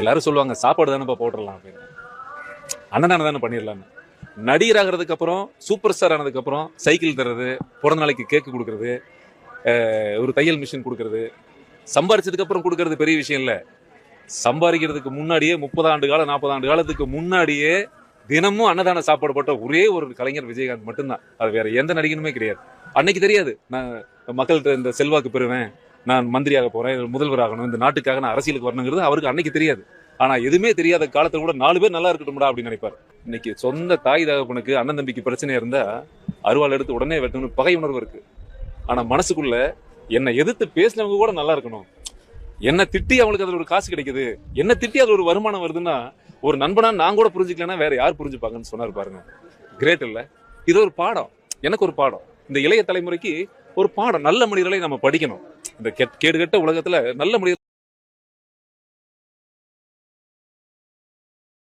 எல்லாரும் சொல்லுவாங்க சாப்பாடு தானேப்பா போட்டுடலாம் அப்படின்னு. அன்னதானம் தானே பண்ணிடலான்னு. நடிகர் ஆகிறதுக்கு அப்புறம் சூப்பர் ஸ்டார் ஆனதுக்கு அப்புறம் சைக்கிள் தர்றது, பிறந்த நாளைக்கு கேக்கு கொடுக்கறது, ஒரு தையல் மிஷின் கொடுக்கறது, சம்பாரிச்சதுக்கு அப்புறம் கொடுக்கறது பெரிய விஷயம் இல்ல. சம்பாதிக்கிறதுக்கு முன்னாடியே 30 ஆண்டு காலம் 40 ஆண்டு காலத்துக்கு முன்னாடியே தினமும் அன்னதான சாப்பாடு போட்ட ஒரே ஒரு கலைஞர் விஜயகாந்த் மட்டும்தான். அது வேற எந்த நடிகனுமே கிடையாது. அன்னைக்கு தெரியாது நான் மக்கள்கிட்ட இந்த செல்வாக்கு பெறுவேன், நான் மந்திரியாக போறேன், முதல்வர் ஆகணும், இந்த நாட்டுக்காக நான் அரசியலுக்கு வரணுங்கிறது அவருக்கு அன்னைக்கு தெரியாது. ஆனா எதுவுமே தெரியாத காலத்துல கூட 4 பேர் நல்லா இருக்கட்டும்டா அப்படின்னு நினைப்பாரு. இன்னைக்கு சொந்த தாய் தகப்பனுக்கு அண்ணன் தம்பிக்கு பிரச்சனையா இருந்தா அருவாள் எடுத்து உடனே வெட்டணும்னு பகை உணர்வு இருக்கு. ஆனா மனசுக்குள்ள என்னை எதிர்த்து பேசினவங்க கூட நல்லா இருக்கணும், என்ன திட்டி அவங்களுக்கு அதுல ஒரு காசு கிடைக்குது, என்ன திட்டி அதுல ஒரு வருமானம் வருதுன்னா ஒரு நண்பனா நான் கூட புரிஞ்சுக்கலன்னா வேற யார் புரிஞ்சுப்பாங்கன்னு சொன்னாரு பாருங்க. கிரேட் இல்ல? இது ஒரு பாடம், எனக்கு ஒரு பாடம், இந்த இளைய தலைமுறைக்கு ஒரு பாடம். நல்ல மனிதர்களை நம்ம படிக்கணும். இந்த கேடு கெட்ட உலகத்துல நல்ல மனிதர்கள்